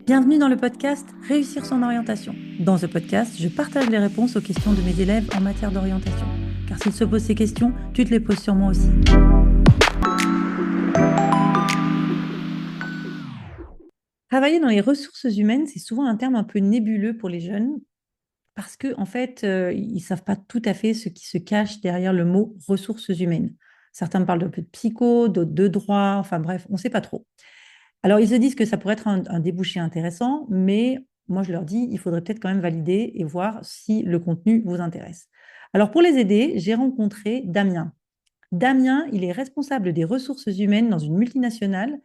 Bienvenue dans le podcast Réussir son orientation. Dans ce podcast, je partage les réponses aux questions de mes élèves en matière d'orientation. Car s'ils se posent ces questions, tu te les poses sûrement aussi. Travailler dans les ressources humaines, c'est souvent un terme un peu nébuleux pour les jeunes parce qu'en fait, ils ne savent pas tout à fait ce qui se cache derrière le mot ressources humaines. Certains me parlent d'un peu de psycho, d'autres de droit, enfin bref, on ne sait pas trop. Alors, ils se disent que ça pourrait être un débouché intéressant, mais moi, je leur dis, il faudrait peut-être quand même valider et voir si le contenu vous intéresse. Alors, pour les aider, j'ai rencontré Damien. Damien, il est responsable des ressources humaines dans une multinationale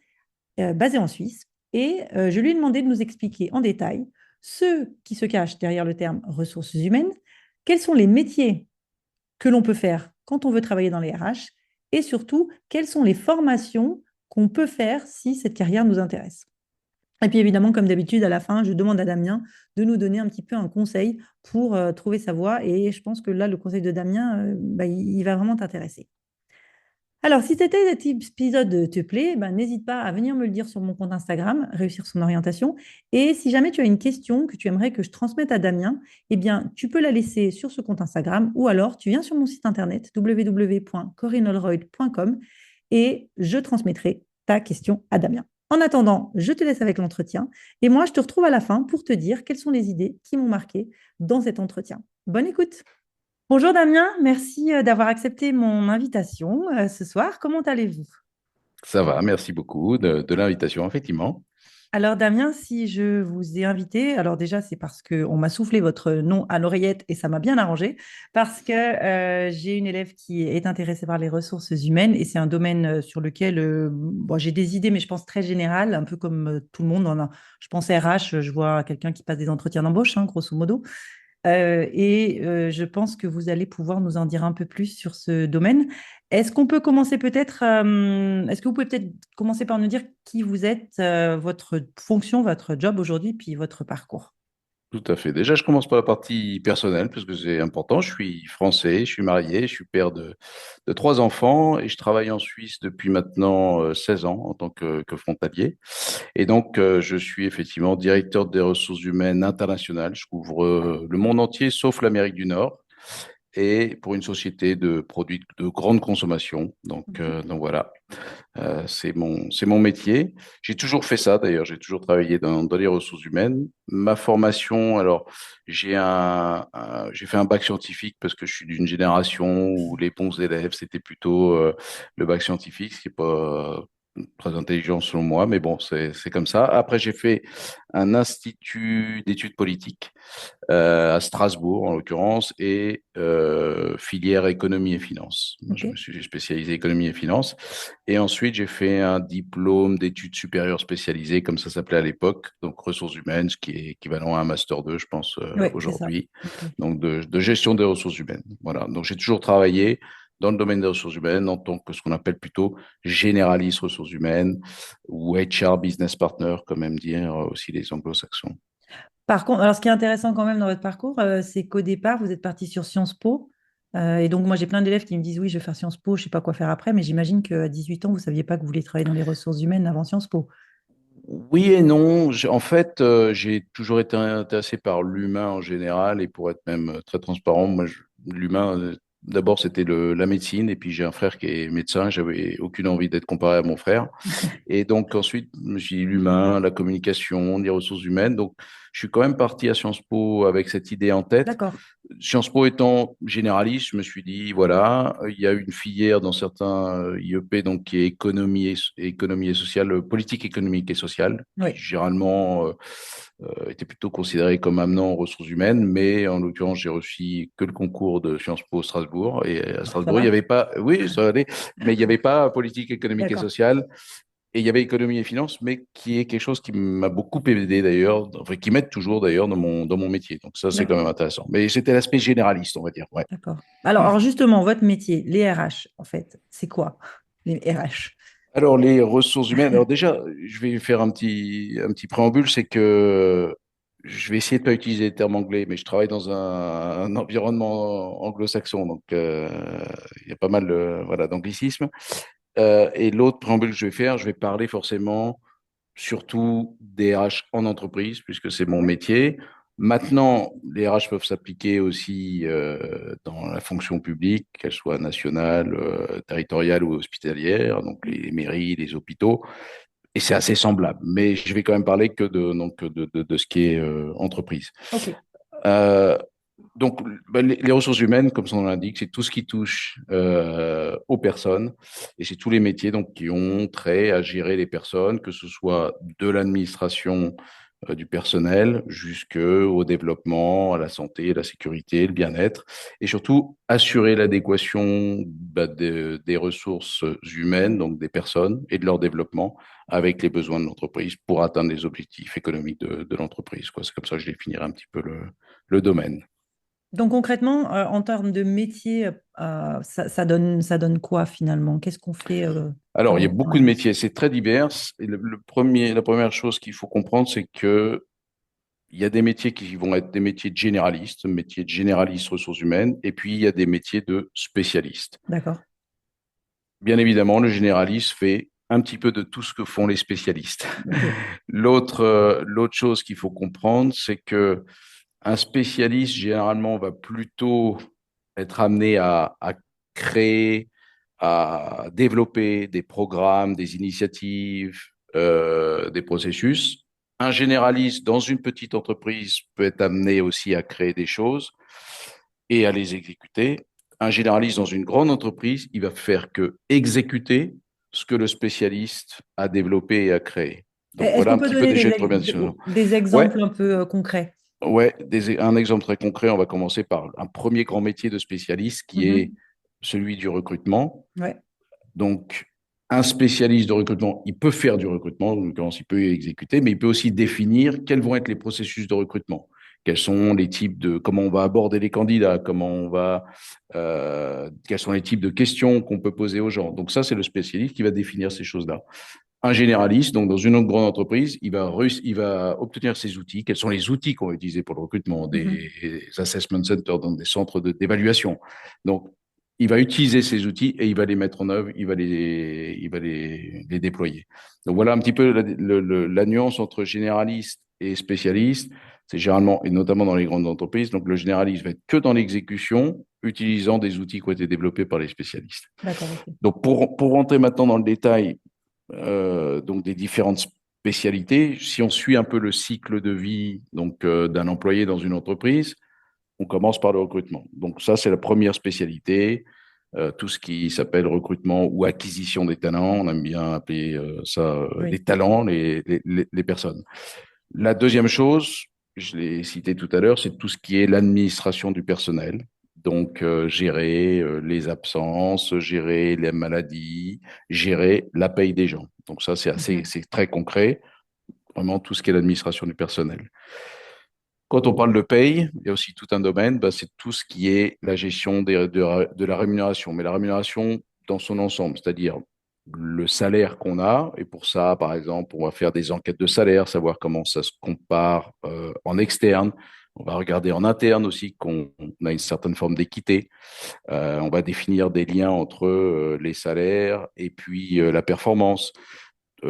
basée en Suisse. Et je lui ai demandé de nous expliquer en détail ce qui se cache derrière le terme ressources humaines, quels sont les métiers que l'on peut faire quand on veut travailler dans les RH, et surtout, quelles sont les formations qu'on peut faire si cette carrière nous intéresse. Et puis évidemment, comme d'habitude, à la fin, je demande à Damien de nous donner un petit peu un conseil pour trouver sa voie. Et je pense que là, le conseil de Damien, il va vraiment t'intéresser. Alors, si cet épisode te plaît, n'hésite pas à venir me le dire sur mon compte Instagram, Réussir son orientation. Et si jamais tu as une question que tu aimerais que je transmette à Damien, eh bien, tu peux la laisser sur ce compte Instagram ou alors tu viens sur mon site internet www.corinneholroyd.com et je transmettrai ta question à Damien. En attendant, je te laisse avec l'entretien et moi, je te retrouve à la fin pour te dire quelles sont les idées qui m'ont marqué dans cet entretien. Bonne écoute! Bonjour Damien, merci d'avoir accepté mon invitation ce soir. Comment allez-vous? Ça va, merci beaucoup de l'invitation, effectivement. Alors Damien, si je vous ai invité, alors déjà c'est parce qu'on m'a soufflé votre nom à l'oreillette et ça m'a bien arrangé, parce que j'ai une élève qui est intéressée par les ressources humaines et c'est un domaine sur lequel bon, j'ai des idées, mais je pense très générales, un peu comme tout le monde. Je pense RH, je vois quelqu'un qui passe des entretiens d'embauche, hein, grosso modo. Je pense que vous allez pouvoir nous en dire un peu plus sur ce domaine. Est-ce qu'on peut commencer peut-être, est-ce que vous pouvez peut-être commencer par nous dire qui vous êtes, votre fonction, votre job aujourd'hui, puis votre parcours? Tout à fait. Déjà, je commence par la partie personnelle, parce que c'est important. Je suis français, je suis marié, je suis père de trois enfants et je travaille en Suisse depuis maintenant 16 ans en tant que frontalier. Et donc, je suis effectivement directeur des ressources humaines internationales. Je couvre le monde entier, sauf l'Amérique du Nord. Et pour une société de produits de grande consommation. Donc voilà. C'est mon métier. J'ai toujours fait ça d'ailleurs. J'ai toujours travaillé dans les ressources humaines. Ma formation, alors j'ai fait un bac scientifique parce que je suis d'une génération où les bons élèves c'était plutôt le bac scientifique, ce qui est pas très intelligent selon moi, mais bon, c'est comme ça. Après, j'ai fait un institut d'études politiques à Strasbourg en l'occurrence, et filière économie et finance. Moi, Ok. je me suis spécialisé économie et finance. Et ensuite, j'ai fait un diplôme d'études supérieures spécialisées, comme ça s'appelait à l'époque, donc ressources humaines, ce qui est équivalent à un master 2, je pense, Oui, c'est ça. aujourd'hui, Ok. donc de gestion des ressources humaines. Voilà. Donc, j'ai toujours travaillé dans le domaine des ressources humaines en tant que ce qu'on appelle plutôt généraliste ressources humaines ou HR business partner, comme aiment dire aussi les anglo-saxons. Par contre, alors ce qui est intéressant quand même dans votre parcours, c'est qu'au départ, vous êtes parti sur Sciences Po. Et donc, moi, j'ai plein d'élèves qui me disent, oui, je vais faire Sciences Po, je ne sais pas quoi faire après, mais j'imagine qu'à 18 ans, vous ne saviez pas que vous vouliez travailler dans les ressources humaines avant Sciences Po. Oui et non. En fait, j'ai toujours été intéressé par l'humain en général et pour être même très transparent, moi, l'humain, d'abord, c'était la médecine et puis j'ai un frère qui est médecin. J'avais aucune envie d'être comparé à mon frère. Et donc ensuite, je me suis dit l'humain, la communication, les ressources humaines. Donc, je suis quand même parti à Sciences Po avec cette idée en tête. D'accord. Sciences Po étant généraliste, je me suis dit, voilà, il y a une filière dans certains IEP donc, qui est économie et sociale, politique économique et sociale, qui Oui. généralement était plutôt considérée comme amenant aux ressources humaines, mais en l'occurrence, j'ai reçu que le concours de Sciences Po Strasbourg. Et à Ça Strasbourg, il n'y va? avait pas, oui, ça allait, mais il n'y avait pas politique économique et D'accord. sociale. Et il y avait économie et finance, mais qui est quelque chose qui m'a beaucoup aidé d'ailleurs, enfin, qui m'aide toujours d'ailleurs dans mon métier. Donc ça, c'est quand D'accord. même intéressant. Mais c'était l'aspect généraliste, on va dire. Ouais. D'accord. Alors justement, votre métier, les RH, en fait, c'est quoi, les RH? Alors, les ressources humaines. Alors déjà, je vais faire un petit préambule, c'est que je vais essayer de pas utiliser les termes anglais, mais je travaille dans un environnement anglo-saxon, donc il y a pas mal voilà, d'anglicisme. Et l'autre préambule que je vais faire, je vais parler forcément surtout des RH en entreprise, puisque c'est mon Ouais. métier. Maintenant, les RH peuvent s'appliquer aussi dans la fonction publique, qu'elle soit nationale, territoriale ou hospitalière, donc les mairies, les hôpitaux, et c'est assez semblable. Mais je vais quand même parler que de ce qui est entreprise. Ok. Euh, donc, ben, les ressources humaines, comme son nom l'indique, c'est tout ce qui touche aux personnes et c'est tous les métiers donc, qui ont trait à gérer les personnes, que ce soit de l'administration du personnel jusqu'au développement, à la santé, la sécurité, le bien-être et surtout assurer l'adéquation des ressources humaines, donc des personnes et de leur développement avec les besoins de l'entreprise pour atteindre les objectifs économiques de l'entreprise, quoi. C'est comme ça que je définirai un petit peu le domaine. Donc concrètement, en termes de métier, ça donne quoi finalement? Qu'est-ce qu'on fait Alors, il y a comme beaucoup de analyse? métiers, c'est très divers. Et la première chose qu'il faut comprendre, c'est que il y a des métiers qui vont être des métiers de généralistes ressources humaines, et puis il y a des métiers de spécialistes. D'accord. Bien évidemment, le généraliste fait un petit peu de tout ce que font les spécialistes. Ok. L'autre chose qu'il faut comprendre, c'est que un spécialiste, généralement, va plutôt être amené à créer, à développer des programmes, des initiatives, des processus. Un généraliste dans une petite entreprise peut être amené aussi à créer des choses et à les exécuter. Un généraliste dans une grande entreprise, il va faire que exécuter ce que le spécialiste a développé et a créé. Donc Est-ce voilà qu'on un peut petit peu donner déjà une première discussion. des Ouais, exemples un peu concrets? ouais, un exemple très concret, on va commencer par un premier grand métier de spécialiste qui est Mhm. celui du recrutement. Ouais. Donc, un spécialiste de recrutement, il peut faire du recrutement, en l'occurrence, il peut exécuter, mais il peut aussi définir quels vont être les processus de recrutement. Quels sont les types de, comment on va aborder les candidats, quels sont les types de questions qu'on peut poser aux gens. Donc ça, c'est le spécialiste qui va définir ces choses-là. Un généraliste, donc dans une autre grande entreprise, il va obtenir ses outils. Quels sont les outils qu'on va utiliser pour le recrutement? Mhm. Des assessment centers, donc des centres d'évaluation. Donc, il va utiliser ces outils et il va les mettre en œuvre, il va les déployer. Donc voilà un petit peu la nuance entre généraliste et spécialiste. C'est généralement, et notamment dans les grandes entreprises, donc le généraliste va être que dans l'exécution, utilisant des outils qui ont été développés par les spécialistes. D'accord, ok. Donc pour rentrer maintenant dans le détail donc des différentes spécialités. Si on suit un peu le cycle de vie donc d'un employé dans une entreprise, on commence par le recrutement. Donc ça, c'est la première spécialité. Tout ce qui s'appelle recrutement ou acquisition des talents, on aime bien appeler ça les Oui. talents, les personnes. La deuxième chose, je l'ai cité tout à l'heure, c'est tout ce qui est l'administration du personnel. Donc, gérer les absences, gérer les maladies, gérer la paye des gens. Donc, ça, Mhm. c'est très concret, vraiment tout ce qui est l'administration du personnel. Quand on parle de paye, il y a aussi tout un domaine, bah, c'est tout ce qui est la gestion de la rémunération, mais la rémunération dans son ensemble, c'est-à-dire le salaire qu'on a. Et pour ça, par exemple, on va faire des enquêtes de salaire, savoir comment ça se compare en externe. On va regarder en interne aussi qu'on a une certaine forme d'équité. On va définir des liens entre les salaires et puis la performance.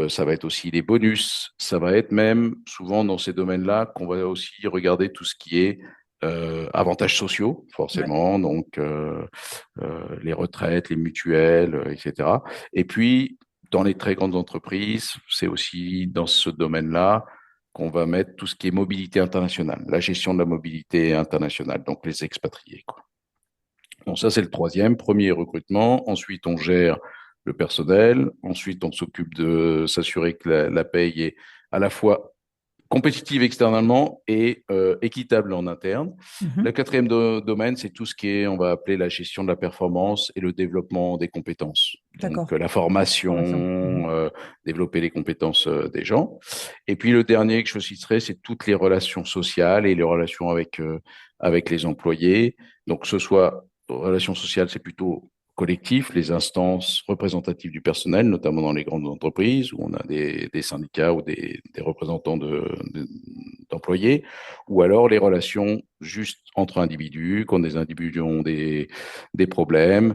Ça va être aussi les bonus. Ça va être même souvent dans ces domaines-là qu'on va aussi regarder tout ce qui est avantages sociaux, Ouais. forcément, donc les retraites, les mutuelles, etc. Et puis, dans les très grandes entreprises, c'est aussi dans ce domaine-là qu'on va mettre tout ce qui est mobilité internationale, la gestion de la mobilité internationale, donc les expatriés, quoi. Donc ça, c'est le troisième, premier recrutement. Ensuite, on gère le personnel. Ensuite, on s'occupe de s'assurer que la paye est à la fois compétitive externellement et équitable en interne. Le Mhm. quatrième domaine, c'est tout ce qui est, on va appeler la gestion de la performance et le développement des compétences. Donc D'accord. la Formation. formation, Mhm. développer les compétences des gens. Et puis le dernier que je citerai, c'est toutes les relations sociales et les relations avec les employés. Donc que ce soit relations sociales, c'est plutôt collectif, les instances représentatives du personnel, notamment dans les grandes entreprises où on a des syndicats ou des représentants d'employés, ou alors les relations juste entre individus, quand des individus ont des problèmes.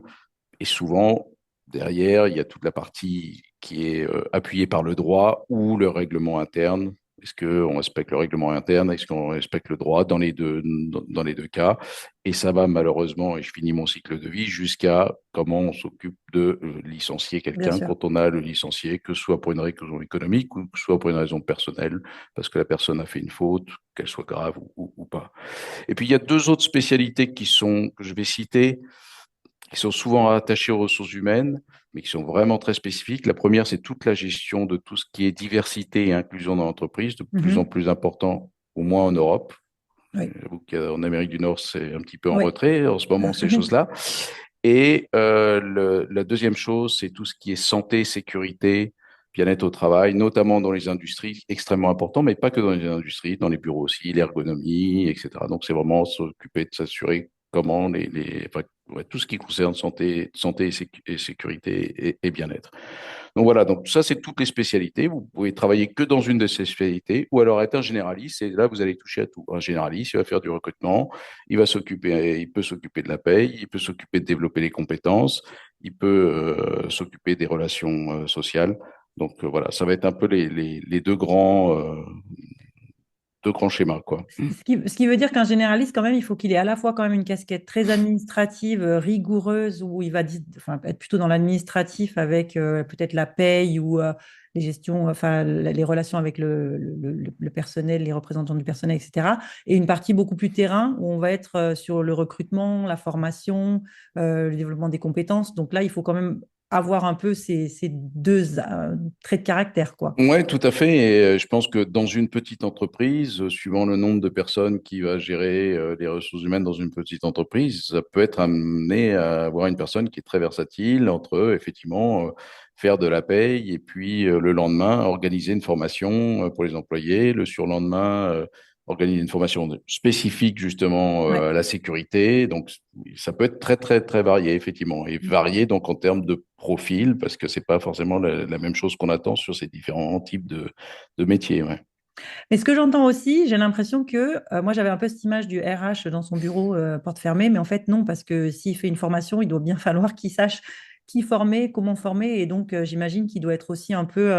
Et souvent, derrière, il y a toute la partie qui est appuyé par le droit ou le règlement interne. Est-ce qu'on respecte le règlement interne? Est-ce qu'on respecte le droit dans les deux cas? Et ça va malheureusement, et je finis mon cycle de vie, jusqu'à comment on s'occupe de licencier Bien quelqu'un sûr. quand on a le licencié, que ce soit pour une raison économique ou que ce soit pour une raison personnelle, parce que la personne a fait une faute, qu'elle soit grave ou pas. Et puis il y a deux autres spécialités que je vais citer, qui sont souvent attachés aux ressources humaines, mais qui sont vraiment très spécifiques. La première, c'est toute la gestion de tout ce qui est diversité et inclusion dans l'entreprise, de plus en Mhm. plus important, au moins en Europe. Oui. J'avoue qu'en Amérique du Nord, c'est un petit peu en Oui. retrait en ce moment, ces choses-là. Et la deuxième chose, c'est tout ce qui est santé, sécurité, bien-être au travail, notamment dans les industries, extrêmement important, mais pas que dans les industries, dans les bureaux aussi, l'ergonomie, etc. Donc, c'est vraiment s'occuper de s'assurer comment enfin, ouais, tout ce qui concerne santé et sécurité et bien-être. Donc voilà, donc ça, c'est toutes les spécialités. Vous pouvez travailler que dans une de ces spécialités ou alors être un généraliste et là, vous allez toucher à tout. Un généraliste, il va faire du recrutement, il peut s'occuper de la paye, il peut s'occuper de développer les compétences, il peut s'occuper des relations sociales. Donc voilà, ça va être un peu les deux grands schémas, quoi. Ce qui veut dire qu'un généraliste, quand même, il faut qu'il ait à la fois quand même une casquette très administrative, rigoureuse, où il va enfin, être plutôt dans l'administratif avec peut-être la paye ou les gestions, enfin, les relations avec le personnel, les représentants du personnel, etc. Et une partie beaucoup plus terrain, où on va être sur le recrutement, la formation, le développement des compétences. Donc là, il faut quand même avoir un peu ces deux traits de caractère, quoi. Ouais, tout à fait. Et je pense que dans une petite entreprise, suivant le nombre de personnes qui va gérer les ressources humaines dans une petite entreprise, ça peut être amené à avoir une personne qui est très versatile entre effectivement faire de la paye et puis le lendemain organiser une formation pour les employés, le surlendemain organiser une formation spécifique justement Ouais. à la sécurité. Donc ça peut être très très très varié effectivement et varié donc en termes de profil parce que c'est pas forcément la même chose qu'on attend sur ces différents types de métiers. Ouais. Mais ce que j'entends aussi, j'ai l'impression que moi j'avais un peu cette image du RH dans son bureau porte fermée, mais en fait non, parce que s'il fait une formation, il doit bien falloir qu'il sache qui former, comment former, et donc j'imagine qu'il doit être aussi un peu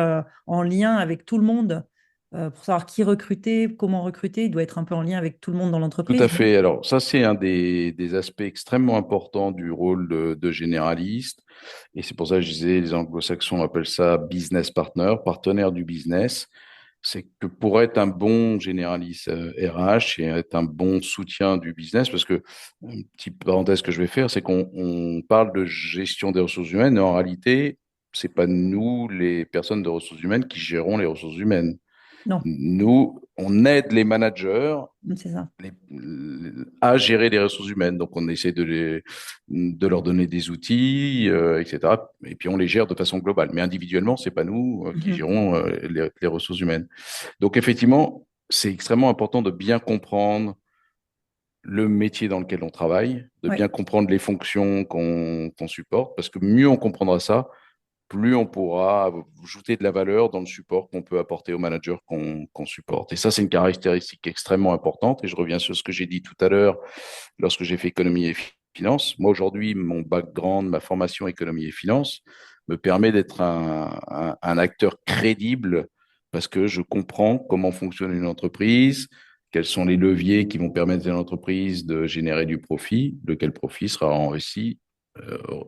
en lien avec tout le monde pour savoir qui recruter, comment recruter, il doit être un peu en lien avec tout le monde dans Tout à l'entreprise, non? fait. Alors ça c'est un des aspects extrêmement importants du rôle de généraliste et c'est pour ça que je disais les anglo-saxons appellent ça business partner, partenaire du business. C'est que pour être un bon généraliste RH et être un bon soutien du business, parce que, une petite parenthèse que je vais faire, c'est qu'on parle de gestion des ressources humaines, mais en réalité, c'est pas nous, les personnes de ressources humaines, qui gérons les ressources humaines. Non, Nous, on aide les managers c'est ça. les- à gérer les ressources humaines. Donc, on essaie de leur donner des outils, etc. Et puis, on les gère de façon globale. Mais individuellement, c'est pas nous qui Mhm. gérons les ressources humaines. Donc, effectivement, c'est extrêmement important de bien comprendre le métier dans lequel on travaille, de Ouais. bien comprendre les fonctions qu'on supporte, parce que mieux on comprendra ça, plus on pourra ajouter de la valeur dans le support qu'on peut apporter aux managers qu'on supporte. Et ça, c'est une caractéristique extrêmement importante. Et je reviens sur ce que j'ai dit tout à l'heure lorsque j'ai fait économie et finance. Moi, aujourd'hui, mon background, ma formation économie et finance me permet d'être un acteur crédible parce que je comprends comment fonctionne une entreprise, quels sont les leviers qui vont permettre à l'entreprise de générer du profit, lequel profit sera investi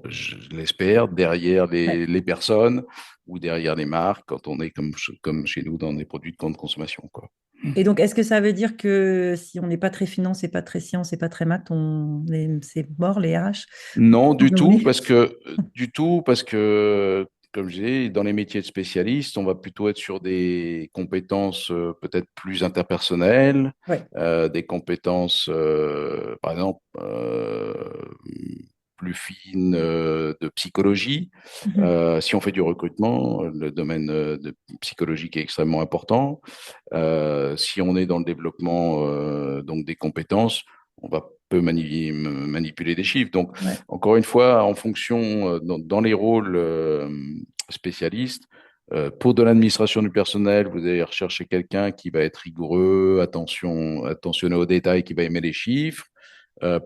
je l'espère, derrière Ouais. les personnes ou derrière les marques quand on est comme chez nous dans des produits de grande consommation, quoi. Et donc, est-ce que ça veut dire que si on n'est pas très finance et pas très science et pas très maths, c'est mort les RH? Non, On oublie. du tout, parce que, comme je disais, dans les métiers de spécialistes, on va plutôt être sur des compétences peut-être plus interpersonnelles, Ouais. des compétences, par exemple, plus fines de psychologie. Mhm. Si on fait du recrutement, le domaine psychologique est extrêmement important. Si on est dans le développement donc des compétences, on va peu manipuler des chiffres. Donc, Ouais. encore une fois, en fonction dans les rôles spécialistes, pour de l'administration du personnel, vous allez rechercher quelqu'un qui va être rigoureux, attentionné aux détails, qui va aimer les chiffres.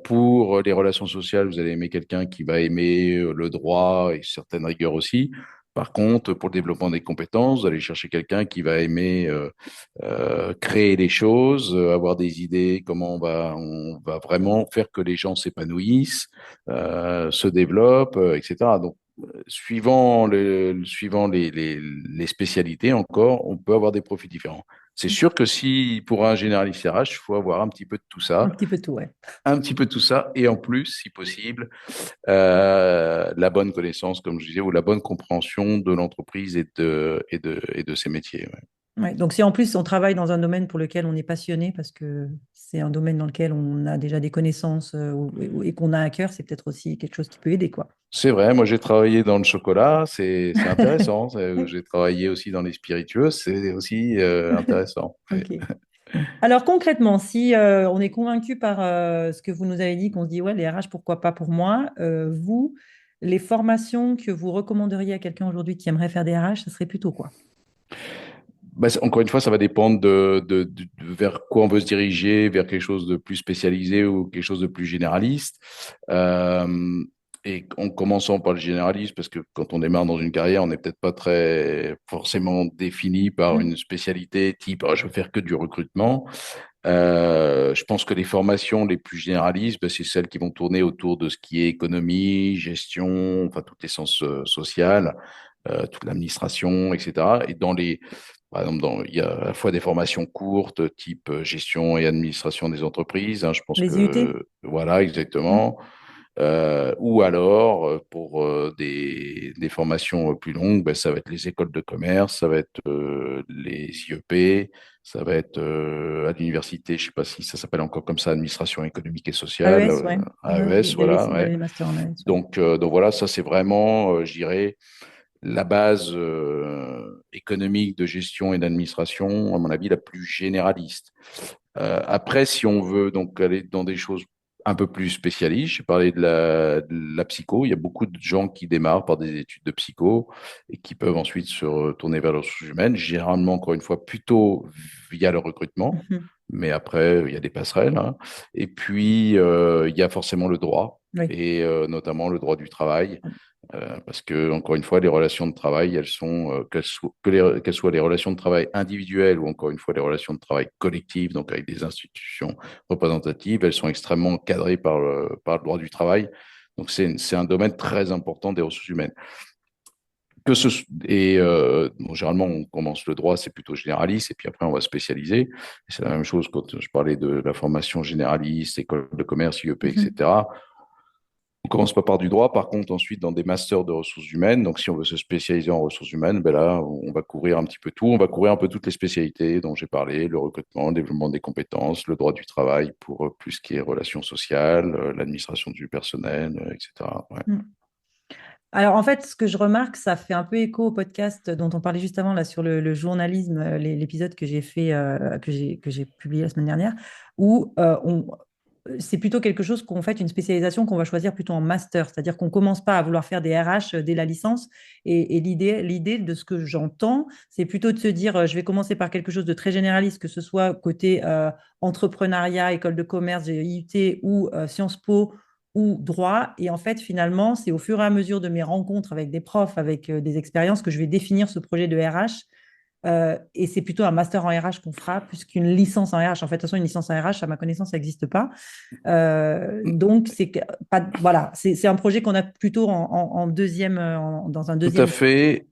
Pour les relations sociales, vous allez aimer quelqu'un qui va aimer le droit et certaines rigueurs aussi. Par contre, pour le développement des compétences, vous allez chercher quelqu'un qui va aimer créer des choses, avoir des idées, comment on va vraiment faire que les gens s'épanouissent, se développent, etc. Donc, suivant les spécialités encore, on peut avoir des profils différents. C'est sûr que si pour un généraliste RH, il faut avoir un petit peu de tout Un ça, petit peu tout, ouais. un petit peu de tout ça, et en plus, si possible, la bonne connaissance, comme je disais, ou la bonne compréhension de l'entreprise et de ses métiers. Ouais. Ouais, donc si en plus on travaille dans un domaine pour lequel on est passionné, parce que c'est un domaine dans lequel on a déjà des connaissances et qu'on a à cœur, c'est peut-être aussi quelque chose qui peut aider, quoi. C'est vrai, moi j'ai travaillé dans le chocolat, c'est intéressant. J'ai travaillé aussi dans les spiritueux, c'est aussi intéressant. Ouais. Ok. Alors concrètement, si on est convaincu par ce que vous nous avez dit, qu'on se dit, ouais, les RH, pourquoi pas pour moi, vous, les formations que vous recommanderiez à quelqu'un aujourd'hui qui aimerait faire des RH, ça serait plutôt quoi? Bah, encore une fois, ça va dépendre vers quoi on veut se diriger, vers quelque chose de plus spécialisé ou quelque chose de plus généraliste. Euh, et en commençant par le généraliste, parce que quand on démarre dans une carrière, on n'est peut-être pas très forcément défini par Mm. une spécialité type, ah, je veux faire que du recrutement. Je pense que les formations les plus généralistes, bah, c'est celles qui vont tourner autour de ce qui est économie, gestion, enfin toutes les sciences sociales, toute l'administration, etc. Et par exemple, il y a à la fois des formations courtes, type gestion et administration des entreprises. Hein, je pense Les IUT? que voilà, Mm. exactement. Ou alors, pour des formations plus longues, ben, ça va être les écoles de commerce, ça va être les IEP, ça va être à l'université, je sais pas si ça s'appelle encore comme ça, administration économique et sociale, AES, ouais. AES, Il y a voilà. Ouais. les masters en AES, ouais. Donc voilà, ça c'est vraiment, je dirais, la base économique de gestion et d'administration, à mon avis, la plus généraliste. Après, si on veut donc aller dans des choses un peu plus spécialistes, j'ai parlé de la psycho. Il y a beaucoup de gens qui démarrent par des études de psycho et qui peuvent ensuite se retourner vers les ressources humaines, généralement, encore une fois, plutôt via le recrutement. Mhm. Mais après, il y a des passerelles. Hein. Et puis, il y a forcément le droit, Oui. et notamment le droit du travail. Parce que, encore une fois, les relations de travail, elles sont, qu'elles soient les relations de travail individuelles ou encore une fois les relations de travail collectives, donc avec des institutions représentatives, elles sont extrêmement cadrées par le droit du travail. Donc, c'est un domaine très important des ressources humaines. Bon, généralement, on commence le droit, c'est plutôt généraliste, et puis après, on va spécialiser. Et c'est la même chose quand je parlais de la formation généraliste, école de commerce, IEP, Mhm. etc. On commence pas par du droit, par contre, ensuite dans des masters de ressources humaines. Donc, si on veut se spécialiser en ressources humaines, ben là, on va couvrir un petit peu tout. On va couvrir un peu toutes les spécialités dont j'ai parlé, le recrutement, le développement des compétences, le droit du travail pour plus ce qui est relations sociales, l'administration du personnel, etc. Ouais. Mm. Alors, en fait, ce que je remarque, ça fait un peu écho au podcast dont on parlait juste avant, là, sur le journalisme, l'épisode que j'ai fait, que j'ai publié la semaine dernière, où c'est plutôt quelque chose qu'on fait, une spécialisation qu'on va choisir plutôt en master, c'est-à-dire qu'on ne commence pas à vouloir faire des RH dès la licence. Et l'idée de ce que j'entends, c'est plutôt de se dire, je vais commencer par quelque chose de très généraliste, que ce soit côté entrepreneuriat, école de commerce, IUT ou Sciences Po ou droit. Et en fait, finalement, c'est au fur et à mesure de mes rencontres avec des profs, avec des expériences, que je vais définir ce projet de RH. Et c'est plutôt un master en RH qu'on fera, plus qu'une licence en RH. En fait, de toute façon, une licence en RH, à ma connaissance, ça n'existe pas. Donc, pas, voilà, c'est un projet qu'on a plutôt en deuxième, dans un Tout à deuxième. fait,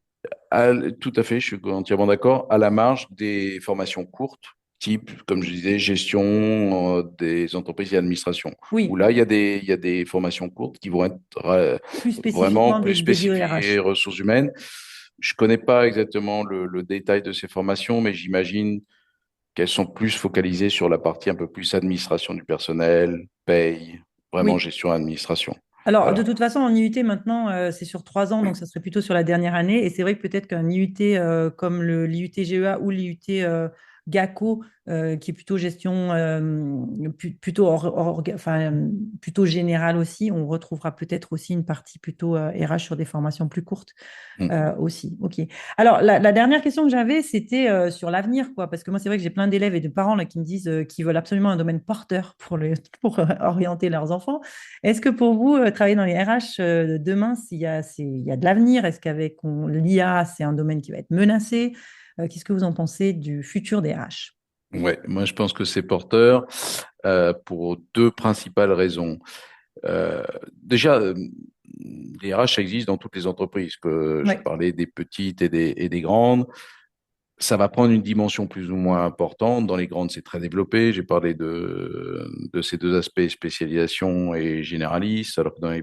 tout à fait, je suis entièrement d'accord, à la marge des formations courtes, type, comme je disais, gestion des entreprises et administration, où Oui, là, il y a des formations courtes qui vont être plus vraiment spécifiquement plus dédié au spécifiées RH. ressources humaines. Je connais pas exactement le détail de ces formations, mais j'imagine qu'elles sont plus focalisées sur la partie un peu plus administration du personnel, paye, vraiment Oui. gestion administration. Alors, de Voilà. toute façon, en IUT, maintenant, c'est sur 3 ans, donc ça serait plutôt sur la dernière année. Et c'est vrai que peut-être qu'un IUT comme l'IUT GEA ou l'IUT GACO, qui est plutôt gestion, plutôt générale aussi. On retrouvera peut-être aussi une partie plutôt RH sur des formations plus courtes aussi. OK. Alors, la dernière question que j'avais, c'était sur l'avenir, quoi. Parce que moi, c'est vrai que j'ai plein d'élèves et de parents là, qui me disent qu'ils veulent absolument un domaine porteur pour orienter leurs enfants. Est-ce que pour vous, travailler dans les RH demain, il y a de l'avenir? Est-ce qu'avec l'IA, c'est un domaine qui va être menacé? Qu'est-ce que vous en pensez du futur des RH? Ouais, moi je pense que c'est porteur pour deux principales raisons. Déjà, les RH existent dans toutes les entreprises, que je Oui, parlais des petites et des grandes. Ça va prendre une dimension plus ou moins importante. Dans les grandes, c'est très développé. J'ai parlé de ces deux aspects, spécialisation et généraliste, alors que dans les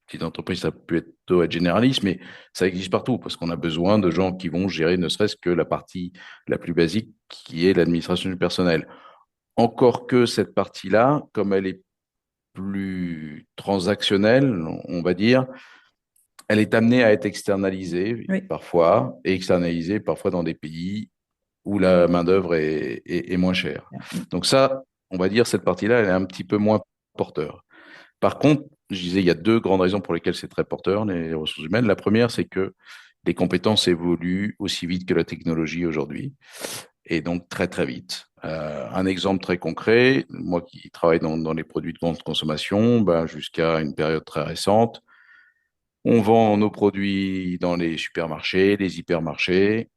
petites entreprises, ça peut plutôt être généraliste, mais ça existe partout parce qu'on a besoin de gens qui vont gérer ne serait-ce que la partie la plus basique qui est l'administration du personnel. Encore que cette partie-là, comme elle est plus transactionnelle, on va dire, elle est amenée à être externalisée oui, parfois et externalisée parfois dans des pays où la main-d'œuvre est moins chère. Donc ça, on va dire, cette partie-là, elle est un petit peu moins porteur. Par contre, je disais, il y a deux grandes raisons pour lesquelles c'est très porteur, les ressources humaines. La première, c'est que les compétences évoluent aussi vite que la technologie aujourd'hui, et donc très très vite. Un exemple très concret, moi qui travaille dans les produits de grande consommation, ben, jusqu'à une période très récente, on vend nos produits dans les supermarchés, les hypermarchés,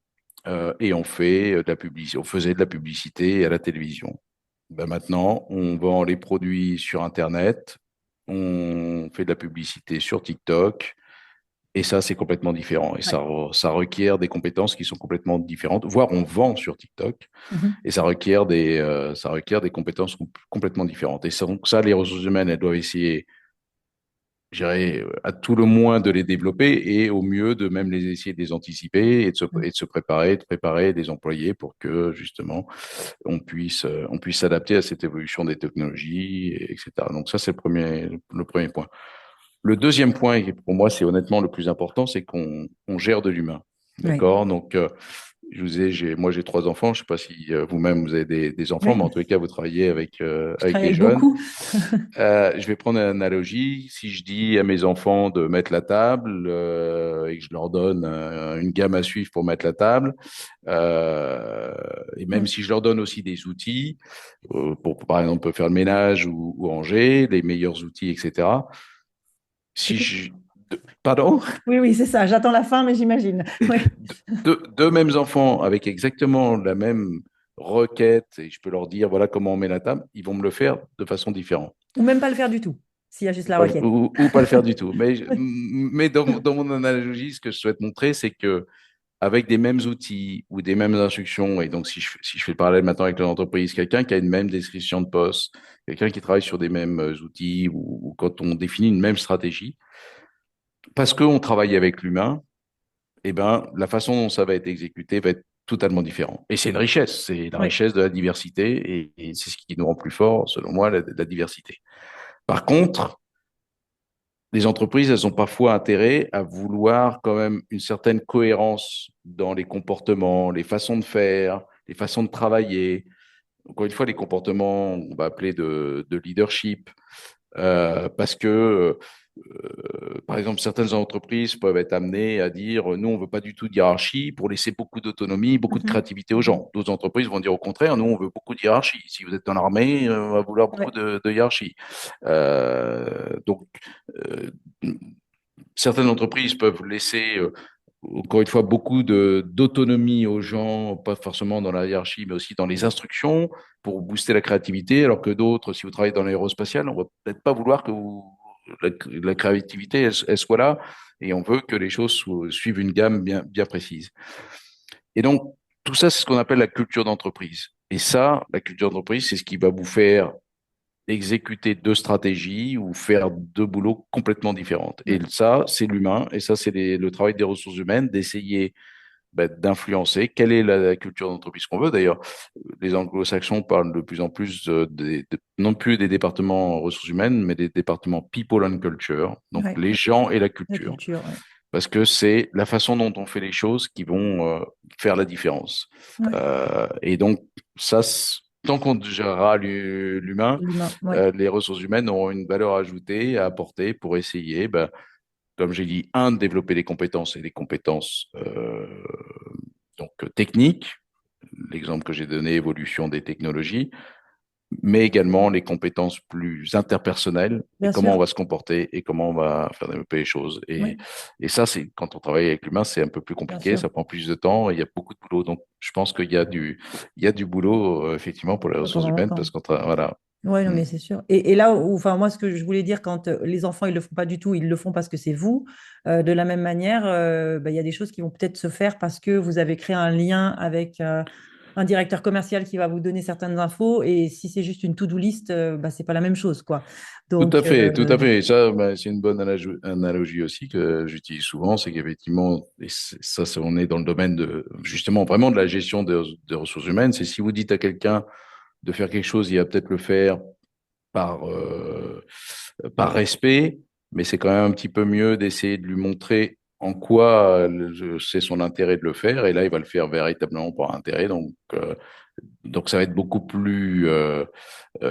et on fait de la publicité. On faisait de la publicité à la télévision. Ben maintenant, on vend les produits sur Internet, on fait de la publicité sur TikTok, et ça, c'est complètement différent. Et oui. ça requiert des compétences qui sont complètement différentes, voire on vend sur TikTok, Mhm. et ça requiert des compétences complètement différentes. Et ça, donc ça, les ressources humaines, elles doivent essayer, je dirais, à tout le moins de les développer et au mieux de même les essayer de les anticiper et de se préparer, de préparer des employés pour que justement on puisse s'adapter à cette évolution des technologies, etc. Donc ça, c'est le premier point. Le deuxième point, et pour moi, c'est honnêtement le plus important, c'est on gère de l'humain. Oui, D'accord? Donc, je vous ai, moi, j'ai trois enfants. Je ne sais pas si vous-même, vous avez des enfants, mais en oui. tous les cas, vous travaillez Je avec travaille des avec jeunes. beaucoup. Je vais prendre une analogie. Si je dis à mes enfants de mettre la table et que je leur donne une gamme à suivre pour mettre la table, euh, et même Mm. si je leur donne aussi des outils par exemple, faire le ménage ou ranger, les meilleurs outils, etc. Si Écoute, je... Pardon? oui, oui, c'est ça. J'attends la fin, mais j'imagine. Oui. Deux mêmes enfants avec exactement la même requête et je peux leur dire voilà comment on met la table, ils vont me le faire de façon différente. Ou même pas le faire du tout, s'il y a juste la requête. Ou pas le faire du tout. Mais dans mon analogie, ce que je souhaite montrer, c'est que avec des mêmes outils ou des mêmes instructions, et donc si je fais le parallèle maintenant avec l'entreprise, quelqu'un qui a une même description de poste, quelqu'un qui travaille sur des mêmes outils ou quand on définit une même stratégie, parce qu'on travaille avec l'humain, eh ben, la façon dont ça va être exécuté va être totalement différent. Et c'est une richesse, c'est la Oui, richesse de la diversité et c'est ce qui nous rend plus forts, selon moi, la diversité. Par contre, les entreprises, elles ont parfois intérêt à vouloir quand même une certaine cohérence dans les comportements, les façons de faire, les façons de travailler. Encore une fois, les comportements, on va appeler de leadership, parce que, par exemple, certaines entreprises peuvent être amenées à dire, nous, on veut pas du tout de hiérarchie pour laisser beaucoup d'autonomie, beaucoup de mhm, créativité aux mhm. gens. D'autres entreprises vont dire au contraire, nous, on veut beaucoup de hiérarchie. Si vous êtes dans l'armée, on va vouloir Oui, beaucoup de hiérarchie. Donc, euh, certaines entreprises peuvent laisser, encore une fois, beaucoup d'autonomie aux gens, pas forcément dans la hiérarchie, mais aussi dans les instructions pour booster la créativité, alors que d'autres, si vous travaillez dans l'aérospatial, on va peut-être pas vouloir que la créativité, elle soit là, et on veut que les choses suivent une gamme bien précise. Et donc, tout ça, c'est ce qu'on appelle la culture d'entreprise. Et ça, la culture d'entreprise, c'est ce qui va vous faire exécuter deux stratégies ou faire deux boulots complètement différents. Et mm, ça, c'est l'humain, et ça, c'est le travail des ressources humaines, d'essayer d'influencer quelle est la culture d'entreprise qu'on veut. D'ailleurs, les anglo-saxons parlent de plus en plus non plus des départements ressources humaines, mais des départements people and culture, donc ouais. les gens et la La culture. culture, ouais. parce que c'est la façon dont on fait les choses qui vont faire la différence. Ouais, Et donc, ça, tant qu'on gérera l'humain, l'humain, ouais, les ressources humaines auront une valeur ajoutée à apporter pour essayer, ben, comme j'ai dit, de développer les compétences et les compétences donc techniques, l'exemple que j'ai donné, évolution des technologies, mais également les compétences plus interpersonnelles et bien comment on sûr. va se comporter et comment on va faire développer les choses. Oui, Et ça, c'est quand on travaille avec l'humain, c'est un peu plus bien compliqué, sûr. ça prend plus de temps et il y a beaucoup de boulot. Donc, je pense il y a du boulot effectivement pour les ressources Pendant humaines longtemps. parce qu'on voilà. Oui, non, Mm. mais c'est sûr. Et là, enfin, moi, ce que je voulais dire, quand les enfants, ils le font pas du tout, ils le font parce que c'est vous. De la même manière, bah, il y a des choses qui vont peut-être se faire parce que vous avez créé un lien avec un directeur commercial qui va vous donner certaines infos. Et si c'est juste une to-do list, bah, c'est pas la même chose, quoi. Tout à Donc, fait, tout à fait. Et ça, ben, c'est une bonne analogie aussi que j'utilise souvent, c'est qu'effectivement, on est dans le domaine de justement vraiment de la gestion des ressources humaines. C'est si vous dites à quelqu'un de faire quelque chose, il va peut-être le faire par, par respect, mais c'est quand même un petit peu mieux d'essayer de lui montrer en quoi c'est son intérêt de le faire, et là, il va le faire véritablement par intérêt. Donc ça va être beaucoup plus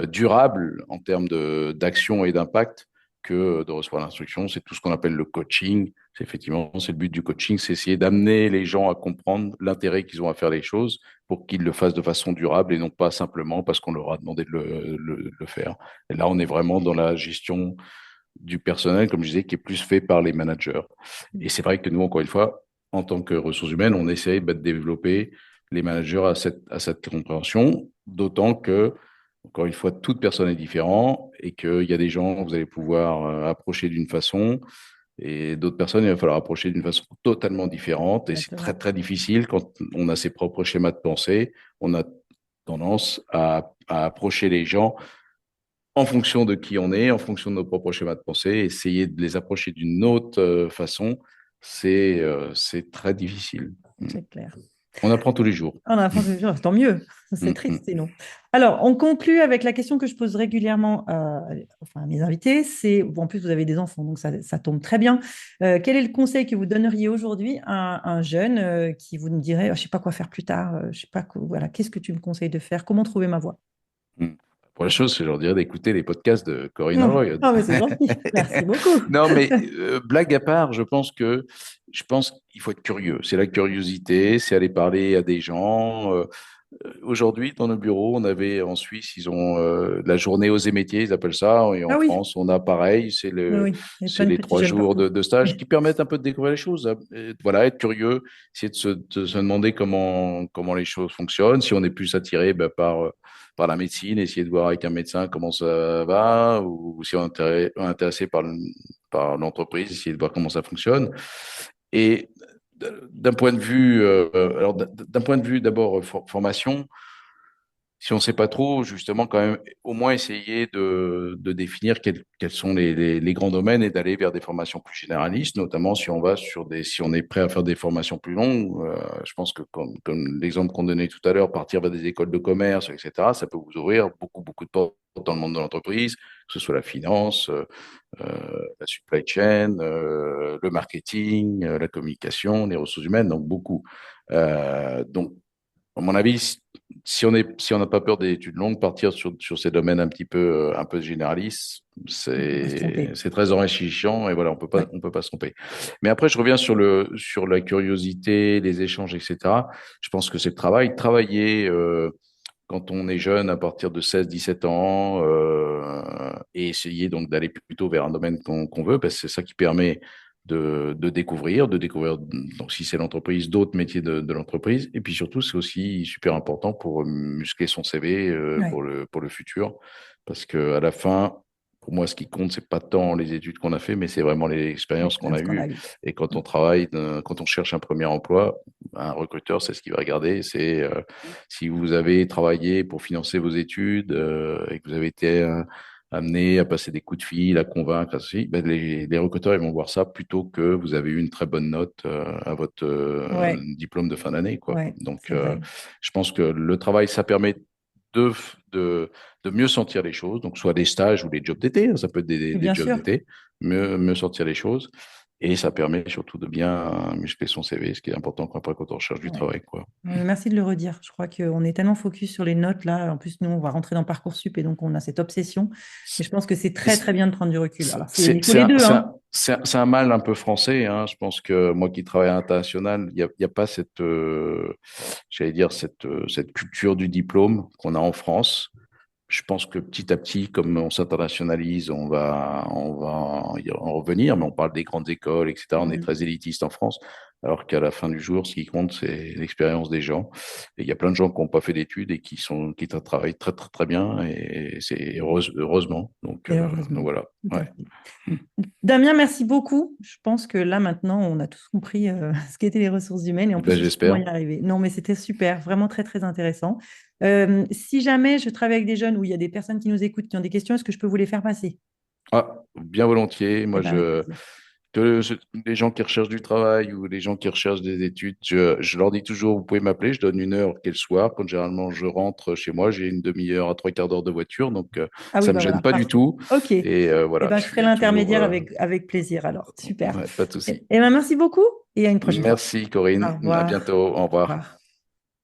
durable en termes d'action et d'impact que de recevoir l'instruction. C'est tout ce qu'on appelle le coaching. C'est effectivement, c'est le but du coaching, c'est essayer d'amener les gens à comprendre l'intérêt qu'ils ont à faire les choses pour qu'ils le fassent de façon durable et non pas simplement parce qu'on leur a demandé de le faire. Et là, on est vraiment dans la gestion du personnel, comme je disais, qui est plus fait par les managers. Et c'est vrai que nous, encore une fois, en tant que ressources humaines, on essaye de développer les managers à cette compréhension, d'autant que, encore une fois, toute personne est différente et qu'il y a des gens que vous allez pouvoir approcher d'une façon et d'autres personnes, il va falloir approcher d'une façon totalement différente. Et c'est très, exactement. très difficile quand on a ses propres schémas de pensée. On a tendance à approcher les gens en fonction de qui on est, en fonction de nos propres schémas de pensée, essayer de les approcher d'une autre façon, c'est très difficile. Mm. C'est clair. On apprend tous les jours. On a tous les jours, tant mieux. C'est Mm, triste, mm, sinon. Alors, on conclut avec la question que je pose régulièrement enfin, à mes invités. C'est, bon, en plus, vous avez des enfants, donc ça tombe très bien. Quel est le conseil que vous donneriez aujourd'hui à un jeune qui vous dirait, je ne sais pas quoi faire plus tard, je sais pas, voilà, qu'est-ce que tu me conseilles de faire? Comment trouver ma voie? mm. Pour la chose, c'est leur dire d'écouter les podcasts de Corinne Non, Roy. non, mais c'est gentil. Merci beaucoup. Non, mais blague à part, je pense qu'il faut être curieux. C'est la curiosité, c'est aller parler à des gens. Aujourd'hui, dans nos bureaux, on avait en Suisse, ils ont la journée osés métiers, ils appellent ça, et Ah en oui, France, on a pareil, oui, oui. Il y a c'est plein de les petits trois jeunes jours partout. de stage Oui, qui permettent un peu de découvrir les choses, hein. Et voilà, être curieux, essayer de se demander comment les choses fonctionnent, si on est plus attiré ben, par la médecine, essayer de voir avec un médecin comment ça va, ou si on est intéressé par l'entreprise, essayer de voir comment ça fonctionne. Et d'un point de vue, d'un point de vue d'abord formation, si on ne sait pas trop, justement, quand même, au moins essayer de définir quels sont les grands domaines et d'aller vers des formations plus généralistes, notamment si on va si on est prêt à faire des formations plus longues. Je pense que comme l'exemple qu'on donnait tout à l'heure, partir vers des écoles de commerce, etc., ça peut vous ouvrir beaucoup de portes dans le monde de l'entreprise, que ce soit la finance, la supply chain, le marketing, la communication, les ressources humaines, donc beaucoup. Donc, à mon avis, si on n'a pas peur des études longues, partir sur ces domaines un peu généralistes, on ne peut pas se tromper. c'est très enrichissant et voilà, Ouais, on peut pas se tromper. Mais après, je reviens sur la curiosité, les échanges, etc. Je pense que c'est le travail. Travailler, quand on est jeune, à partir de 16, 17 ans, et essayer donc d'aller plutôt vers un domaine qu'on veut, parce que c'est ça qui permet de découvrir, donc si c'est l'entreprise, d'autres métiers de l'entreprise. Et puis surtout, c'est aussi super important pour muscler son CV ouais, pour le futur, parce que à la fin, pour moi, ce qui compte, c'est pas tant les études qu'on a fait, mais c'est vraiment les expériences qu'on a l'expérience qu'on eues. a eue. Et quand on travaille, quand on cherche un premier emploi, un recruteur, c'est ce qu'il va regarder, c'est si vous avez travaillé pour financer vos études et que vous avez été amené à passer des coups de fil, à convaincre, ainsi, ben les recruteurs ils vont voir ça plutôt que vous avez eu une très bonne note à votre Ouais, diplôme de fin d'année, quoi. ouais, Donc, c'est vrai. je pense que le travail, ça permet de, de, de mieux sentir les choses, donc soit des stages ou des jobs d'été, hein, ça peut être Et des bien jobs sûr. d'été, mieux sentir les choses. Et ça permet surtout de bien muscler son CV, ce qui est important après quand on recherche du Ouais. travail, quoi. Merci de le redire. Je crois qu'on est tellement focus sur les notes là. En plus, nous, on va rentrer dans Parcoursup et donc on a cette obsession. Mais je pense que c'est très, très bien de prendre du recul. Alors, il faut les deux, hein. C'est un mal un peu français, hein. Je pense que moi qui travaille à l'international, il y a pas cette, j'allais dire, cette culture du diplôme qu'on a en France. Je pense que petit à petit, comme on s'internationalise, on va y en revenir, mais on parle des grandes écoles, etc. On est Mhm. très élitiste en France, alors qu'à la fin du jour, ce qui compte, c'est l'expérience des gens. Et il y a plein de gens qui n'ont pas fait d'études et qui travaillent très, très, très bien, et c'est heureusement. Et Donc heureusement, voilà. tout à Ouais. fait. Damien, merci beaucoup. Je pense que là, maintenant, on a tous compris ce qu'étaient les ressources humaines et en Ben, plus aussi comment j'espère. y arriver. Non, mais c'était super, vraiment très, très intéressant. Si jamais je travaille avec des jeunes ou il y a des personnes qui nous écoutent qui ont des questions, est-ce que je peux vous les faire passer? Ah, bien volontiers. Eh Moi, bien, avec plaisir. les gens qui recherchent du travail ou les gens qui recherchent des études, je leur dis toujours, vous pouvez m'appeler, je donne une heure quel soir. Quand généralement je rentre chez moi, j'ai une demi-heure à trois quarts d'heure de voiture, donc Ah oui, ça me bah gêne voilà, pas du parfait. tout. OK. Et Eh voilà, ben, je je ferai suis toujours. l'intermédiaire avec plaisir alors. Super. Ouais, pas de Eh souci. ben, merci beaucoup et à une prochaine fois. Merci Au Corinne, à revoir. bientôt, au Au revoir. revoir.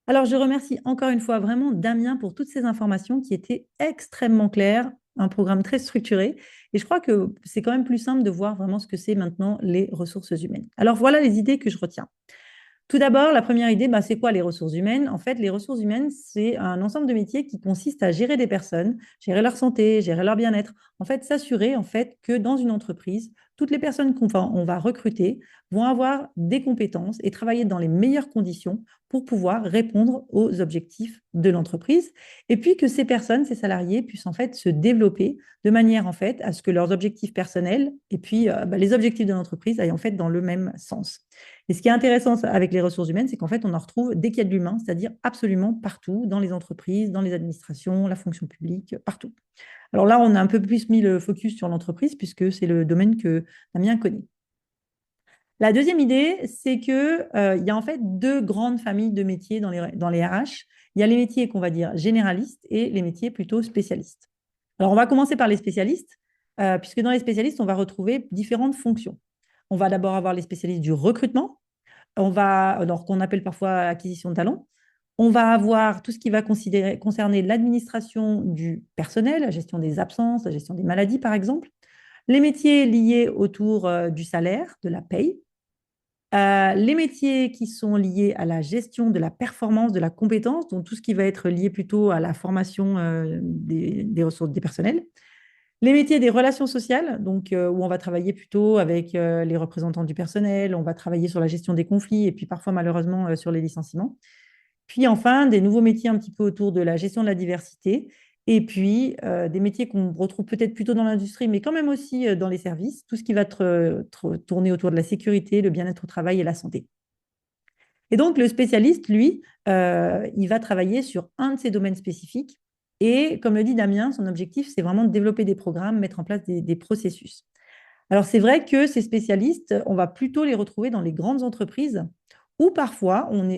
Alors, je remercie encore une fois vraiment Damien pour toutes ces informations qui étaient extrêmement claires, un programme très structuré. Et je crois que c'est quand même plus simple de voir vraiment ce que c'est maintenant les ressources humaines. Alors, voilà les idées que je retiens. Tout d'abord, la première idée, bah, c'est quoi les ressources humaines? En fait, les ressources humaines, c'est un ensemble de métiers qui consiste à gérer des personnes, gérer leur santé, gérer leur bien-être. En fait, s'assurer en fait que dans une entreprise, toutes les personnes on va recruter vont avoir des compétences et travailler dans les meilleures conditions pour pouvoir répondre aux objectifs de l'entreprise. Et puis que ces personnes, ces salariés, puissent en fait se développer de manière en fait à ce que leurs objectifs personnels et puis bah, les objectifs de l'entreprise aillent en fait dans le même sens. Et ce qui est intéressant avec les ressources humaines, c'est qu'en fait, on en retrouve dès qu'il y a de l'humain, c'est-à-dire absolument partout, dans les entreprises, dans les administrations, la fonction publique, partout. Alors là, on a un peu plus mis le focus sur l'entreprise, puisque c'est le domaine que Damien connaît. La deuxième idée, c'est qu'il y a en fait deux grandes familles de métiers dans les RH. Il y a les métiers qu'on va dire généralistes et les métiers plutôt spécialistes. Alors, on va commencer par les spécialistes, puisque dans les spécialistes, on va retrouver différentes fonctions. On va d'abord avoir les spécialistes du recrutement, alors qu'on appelle parfois acquisition de talent. On va avoir tout ce qui va concerner l'administration du personnel, la gestion des absences, la gestion des maladies, par exemple. Les métiers liés autour du salaire, de la paye. Les métiers qui sont liés à la gestion de la performance, de la compétence, donc tout ce qui va être lié plutôt à la formation des ressources des personnels. Les métiers des relations sociales, donc où on va travailler plutôt avec les représentants du personnel, on va travailler sur la gestion des conflits et puis parfois malheureusement sur les licenciements. Puis enfin, des nouveaux métiers un petit peu autour de la gestion de la diversité et puis des métiers qu'on retrouve peut-être plutôt dans l'industrie, mais quand même aussi dans les services, tout ce qui va tourner autour de la sécurité, le bien-être au travail et la santé. Et donc, le spécialiste, lui, il va travailler sur un de ces domaines spécifiques. Et comme le dit Damien, son objectif, c'est vraiment de développer des programmes, mettre en place des processus. Alors, c'est vrai que ces spécialistes, on va plutôt les retrouver dans les grandes entreprises ou parfois, on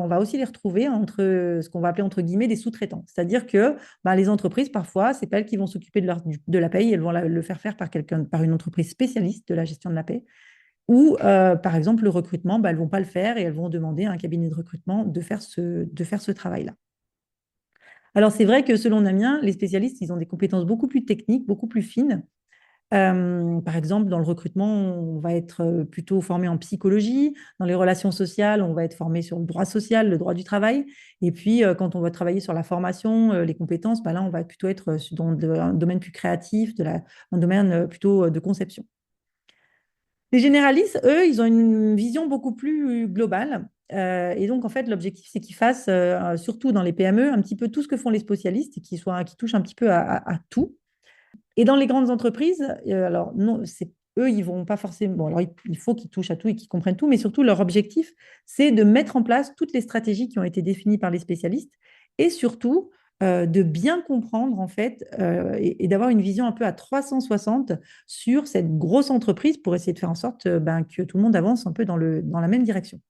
va aussi les retrouver entre ce qu'on va appeler entre guillemets des sous-traitants. C'est-à-dire que bah, les entreprises, parfois, c'est pas elles qui vont s'occuper de la paye, elles vont le faire faire par une entreprise spécialiste de la gestion de la paie. Ou, par exemple, le recrutement, bah, elles ne vont pas le faire et elles vont demander à un cabinet de recrutement de faire ce travail-là. Alors, c'est vrai que selon Damien, les spécialistes, ils ont des compétences beaucoup plus techniques, beaucoup plus fines. Par exemple, dans le recrutement, on va être plutôt formé en psychologie. Dans les relations sociales, on va être formé sur le droit social, le droit du travail. Et puis, quand on va travailler sur la formation, les compétences, bah là, on va plutôt être dans un domaine plus créatif, un domaine plutôt de conception. Les généralistes, eux, ils ont une vision beaucoup plus globale. Et donc, en fait, l'objectif, c'est qu'ils fassent, surtout dans les PME, un petit peu tout ce que font les spécialistes et qu'ils touchent un petit peu à tout. Et dans les grandes entreprises, alors non, eux, ils vont pas forcément. Bon, alors il faut qu'ils touchent à tout et qu'ils comprennent tout, mais surtout leur objectif, c'est de mettre en place toutes les stratégies qui ont été définies par les spécialistes et surtout de bien comprendre en fait et d'avoir une vision un peu à 360 sur cette grosse entreprise pour essayer de faire en sorte ben, que tout le monde avance un peu dans la même direction.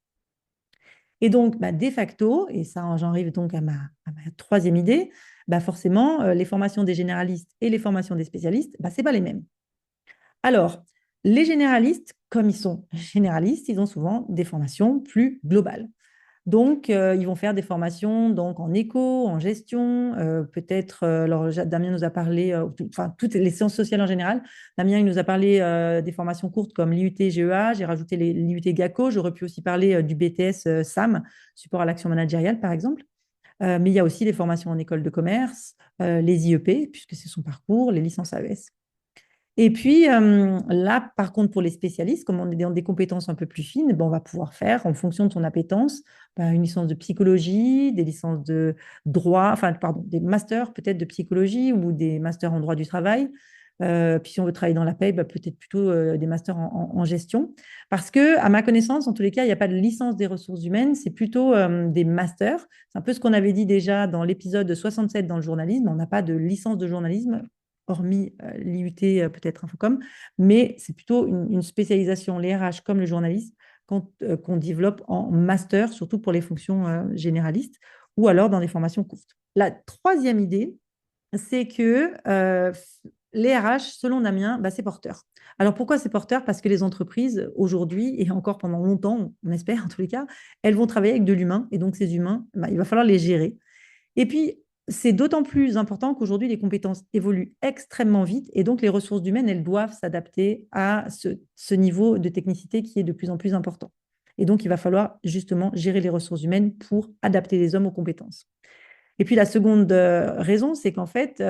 Et donc, bah, de facto, et ça, j'en arrive donc à ma troisième idée, bah, forcément, les formations des généralistes et les formations des spécialistes, bah, ce n'est pas les mêmes. Alors, les généralistes, comme ils sont généralistes, ils ont souvent des formations plus globales. Donc, ils vont faire des formations donc, en éco, en gestion, peut-être, alors Damien nous a parlé, enfin, toutes les sciences sociales en général. Damien, il nous a parlé des formations courtes comme l'IUT GEA, j'ai rajouté l'IUT GACO, j'aurais pu aussi parler du BTS SAM, support à l'action managériale, par exemple. Mais il y a aussi les formations en école de commerce, les IEP, puisque c'est son parcours, les licences AES. Et puis là, par contre, pour les spécialistes, comme on est dans des compétences un peu plus fines, ben, on va pouvoir faire, en fonction de ton appétence, ben, une licence de psychologie, des licences de droit, enfin, pardon, des masters peut-être de psychologie ou des masters en droit du travail. Puis si on veut travailler dans la paie, ben, peut-être plutôt des masters en gestion. Parce que, à ma connaissance, en tous les cas, il n'y a pas de licence des ressources humaines, c'est plutôt des masters. C'est un peu ce qu'on avait dit déjà dans l'épisode 67 dans le journalisme. On n'a pas de licence de journalisme hormis l'IUT peut-être Infocom, mais c'est plutôt une spécialisation, les RH comme le journaliste, qu'on développe en master, surtout pour les fonctions généralistes, ou alors dans des formations courtes. La troisième idée, c'est que les RH, selon Damien, bah, c'est porteur. Alors pourquoi c'est porteur? Parce que les entreprises, aujourd'hui, et encore pendant longtemps, on espère en tous les cas, elles vont travailler avec de l'humain, et donc ces humains, bah, il va falloir les gérer. Et puis, c'est d'autant plus important qu'aujourd'hui, les compétences évoluent extrêmement vite et donc les ressources humaines, elles doivent s'adapter à ce niveau de technicité qui est de plus en plus important. Et donc, il va falloir justement gérer les ressources humaines pour adapter les hommes aux compétences. Et puis la seconde raison, c'est qu'en fait,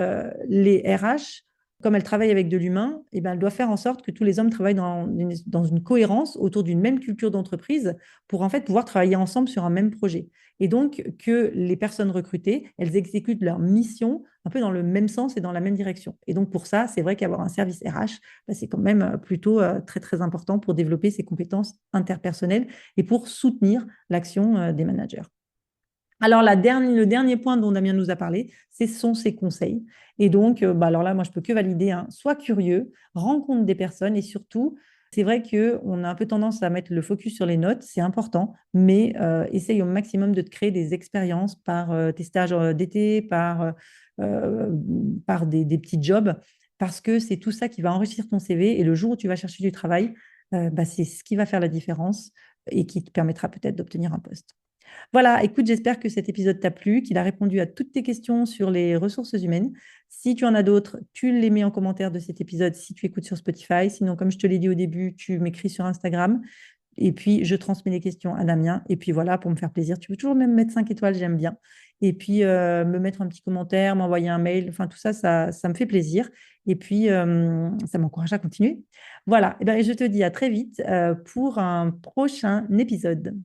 les RH, comme elles travaillent avec de l'humain, eh ben, elles doivent faire en sorte que tous les hommes travaillent dans une cohérence autour d'une même culture d'entreprise pour en fait pouvoir travailler ensemble sur un même projet. Et donc que les personnes recrutées, elles exécutent leur mission un peu dans le même sens et dans la même direction. Et donc pour ça, c'est vrai qu'avoir un service RH, ben, c'est quand même plutôt très très important pour développer ses compétences interpersonnelles et pour soutenir l'action des managers. Alors, le dernier point dont Damien nous a parlé, ce sont ses conseils. Et donc, bah, alors là, moi, je peux que valider, hein, sois curieux, rencontre des personnes et surtout, c'est vrai qu'on a un peu tendance à mettre le focus sur les notes, c'est important, mais essaye au maximum de te créer des expériences par tes stages d'été, euh, par des petits jobs, parce que c'est tout ça qui va enrichir ton CV et le jour où tu vas chercher du travail, bah, c'est ce qui va faire la différence et qui te permettra peut-être d'obtenir un poste. Voilà, écoute, j'espère que cet épisode t'a plu, qu'il a répondu à toutes tes questions sur les ressources humaines. Si tu en as d'autres, tu les mets en commentaire de cet épisode si tu écoutes sur Spotify. Sinon, comme je te l'ai dit au début, tu m'écris sur Instagram. Et puis, je transmets les questions à Damien. Et puis voilà, pour me faire plaisir, tu peux toujours même mettre 5 étoiles, j'aime bien. Et puis, me mettre un petit commentaire, m'envoyer un mail. Enfin, tout ça, ça me fait plaisir. Et puis, ça m'encourage à continuer. Voilà, et ben, je te dis à très vite pour un prochain épisode.